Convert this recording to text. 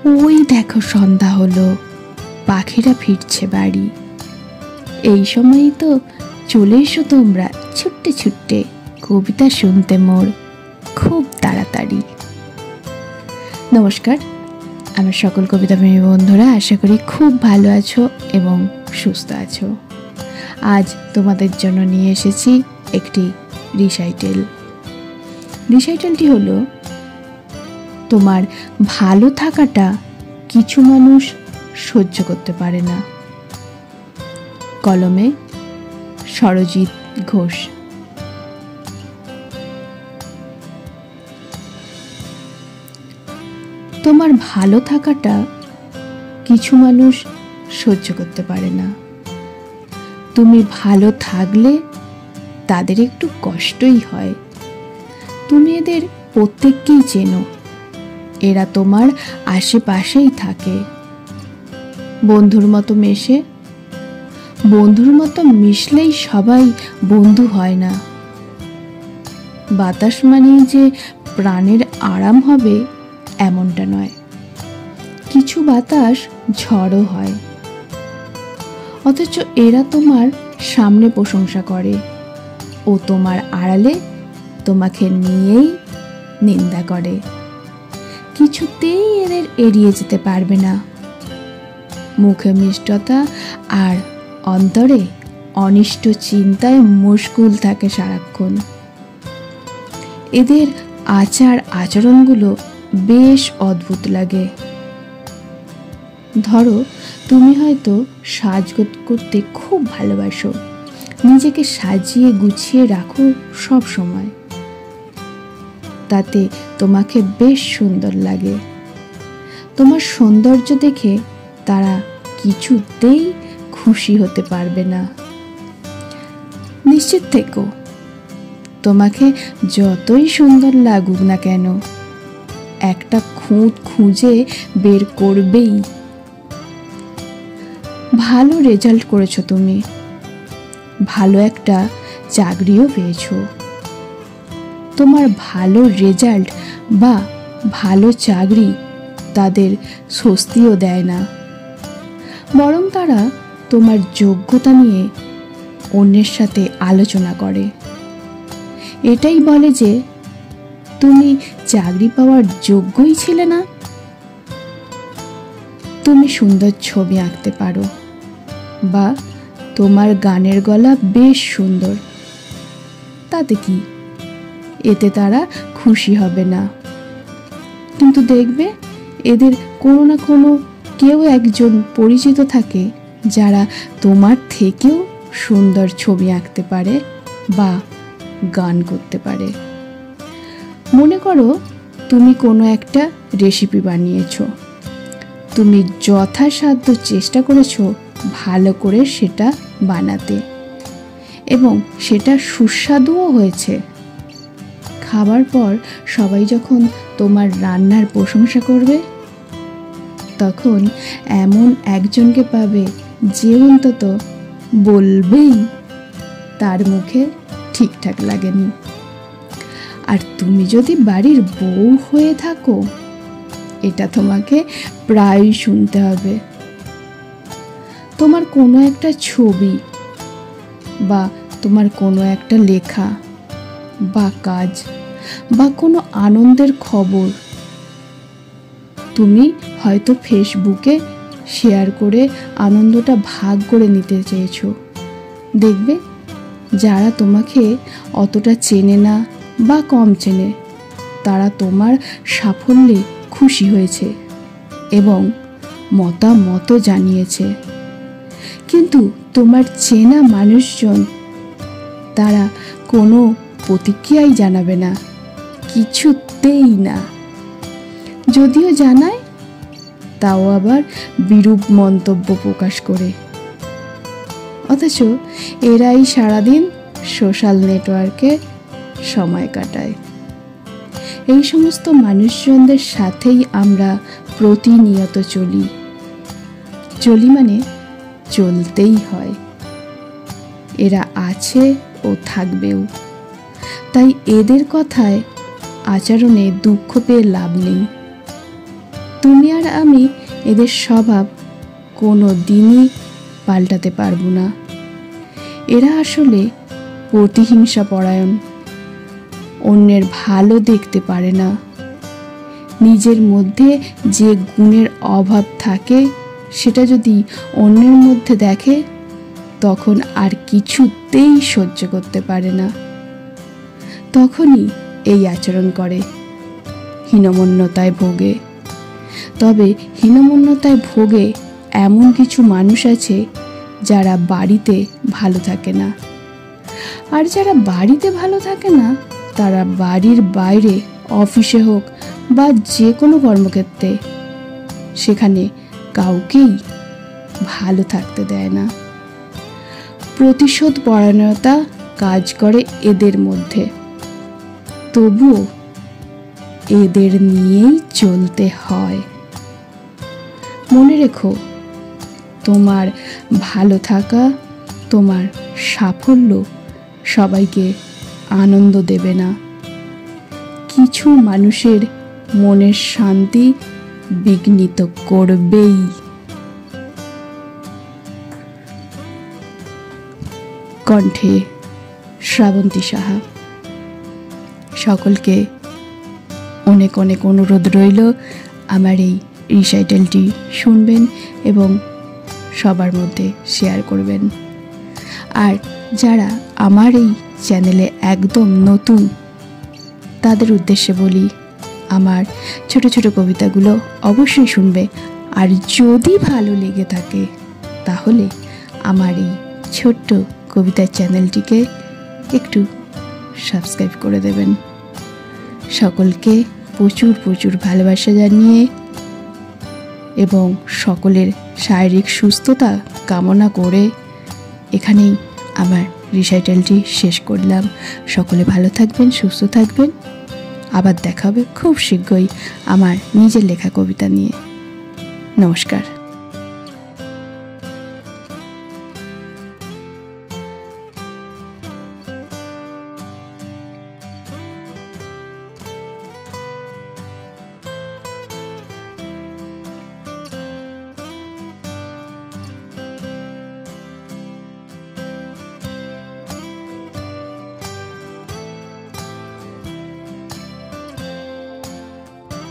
ওই দেখো সন্ধ্যা হলো, পাখিরা ফিরছে বাড়ি। এই সময়ই তো চলে এসো তোমরা ছুট্টে ছুট্টে কবিতা শুনতে মোর খুব তাড়াতাড়ি। নমস্কার, আমার সকল কবিতা প্রেমী বন্ধুরা, আশা করি খুব ভালো আছো এবং সুস্থ আছো। আজ তোমাদের জন্য নিয়ে এসেছি একটি রিসাইটেলটি হলো, তোমার ভালো থাকাটা কিছু মানুষ সহ্য করতে পারে না। কলমে সরজিৎ ঘোষ। তোমার ভালো থাকাটা কিছু মানুষ সহ্য করতে পারে না। তুমি ভালো থাকলে তাদের একটু কষ্টই হয়। তুমি এদের প্রত্যেককেই চেনো, এরা তোমার আশেপাশেই থাকে। বন্ধুর মতো মেশে, বন্ধুর মতো মিশলেই সবাই বন্ধু হয় না। বাতাস মানেই যে প্রাণের আরাম হবে এমনটা নয়, কিছু বাতাস ঝড়ও হয়। অথচ এরা তোমার সামনে প্রশংসা করে ও তোমার আড়ালে তোমাকে নিয়েই নিন্দা করে। কিছুতেই এদের এড়িয়ে যেতে পারবে না। মুখে মিষ্টতা আর অন্তরে অনিষ্ট চিন্তায় মুশকুল থাকে সারাক্ষণ। এদের আচরণগুলো বেশ অদ্ভুত লাগে। ধরো, তুমি হয়তো সাজগোজ করতে খুব ভালোবাসো, নিজেকে সাজিয়ে গুছিয়ে রাখো সব সময়, তাতে তোমাকে বেশ সুন্দর লাগে। তোমার সৌন্দর্য দেখে তারা কিছুতেই খুশি হতে পারবে না। নিশ্চিত থেকো, তোমাকে যতই সুন্দর লাগুক না কেন, একটা খুঁত খুঁজে বের করবেই। ভালো রেজাল্ট করেছো তুমি, ভালো একটা চাকরিও পেয়েছো। তোমার ভালো রেজাল্ট বা ভালো চাকরি তাদের স্বস্তিও দেয় না, বরং তারা তোমার যোগ্যতা নিয়ে অন্যের সাথে আলোচনা করে। এটাই বলে যে তুমি চাকরি পাওয়ার যোগ্যই ছিলে না। তুমি সুন্দর ছবি আঁকতে পারো বা তোমার গানের গলা বেশ সুন্দর, তাতে কি, এতে তারা খুশি হবে না। কিন্তু দেখবে এদের কোনো না কোনো কেউ একজন পরিচিত থাকে যারা তোমার থেকেও সুন্দর ছবি আঁকতে পারে বা গান করতে পারে। মনে করো তুমি কোনো একটা রেসিপি বানিয়েছো, তুমি যথাসাধ্য চেষ্টা করেছো ভালো করে সেটা বানাতে এবং সেটা সুস্বাদুও হয়েছে। খাবার পর সবাই যখন তোমার রান্নার প্রশংসা করবে, তখন এমন একজনকে পাবে যে অন্তত বলবেই তার মুখে ঠিকঠাক লাগেনি। আর তুমি যদি বাড়ির বউ হয়ে থাকো, এটা তোমাকে প্রায়ই শুনতে হবে। তোমার কোনো একটা ছবি বা তোমার কোনো একটা লেখা বা কাজ বা কোনো আনন্দের খবর তুমি হয়তো ফেসবুকে শেয়ার করে আনন্দটা ভাগ করে নিতে চেয়েছো। দেখবে যারা তোমাকে অতটা চেনে না বা কম চেনে, তারা তোমার সাফল্যে খুশি হয়েছে এবং মতামত জানিয়েছে। কিন্তু তোমার চেনা মানুষজন, তারা কোনো প্রতিক্রিয়াই জানাবে না, কিছুতেই না। যদিও জানায়, তাও আবার বিরূপ মন্তব্য প্রকাশ করে। অথচ এরাই সারাদিন সোশ্যাল নেটওয়ার্কে সময় কাটায়। এই সমস্ত মানুষজনদের সাথেই আমরা প্রতিনিয়ত চলি মানে চলতেই হয়। এরা আছে ও থাকবেও, তাই এদের কথায় আচরণে দুঃখ পেয়ে লাভ নেই। তুমি আর আমি এদের স্বভাব কোনো দিনই পাল্টাতে পারবো না। এরা আসলে প্রতিহিংসা পরায়ণ, অন্যের ভালো দেখতে পারে না। নিজের মধ্যে যে গুণের অভাব থাকে সেটা যদি অন্যের মধ্যে দেখে তখন আর কিছুতেই সহ্য করতে পারে না, তখনই এই আচরণ করে, হীনমন্যতায় ভোগে। তবে হীনমন্যতায় ভোগে এমন কিছু মানুষ আছে যারা বাড়িতে ভালো থাকে না, আর যারা বাড়িতে ভালো থাকে না তারা বাড়ির বাইরে, অফিসে হোক বা যে কোনো কর্মক্ষেত্রে, সেখানে কাউকেই ভালো থাকতে দেয় না। প্রতিশোধ পরায়ণতা কাজ করে এদের মধ্যে, তবুও এদের নিয়েই চলতে হয়। মনে রেখো, তোমার ভালো থাকা, তোমার সাফল্য সবাইকে আনন্দ দেবে না, কিছু মানুষের মনের শান্তি বিঘ্নিত করবেই। কণ্ঠে শ্রাবন্তী সাহা। সকলকে অনেক অনেক অনুরোধ রইল আমার এই রিসাইটালটি শুনবেন এবং সবার মধ্যে শেয়ার করবেন। আর যারা আমার এই চ্যানেলে একদম নতুন তাদের উদ্দেশ্যে বলি, আমার ছোট ছোট কবিতাগুলো অবশ্যই শুনবে, আর যদি ভালো লেগে থাকে তাহলে আমার এই ছোট্ট কবিতার চ্যানেলটিকে একটু সাবস্ক্রাইব করে দেবেন। সকলকে প্রচুর প্রচুর ভালোবাসা জানিয়ে এবং সকলের শারীরিক সুস্থতা কামনা করে এখানেই আমার রিসাইটালটি শেষ করলাম। সকলে ভালো থাকবেন, সুস্থ থাকবেন। আবার দেখা হবে খুব শীঘ্রই আমার নিজের লেখা কবিতা নিয়ে। নমস্কার।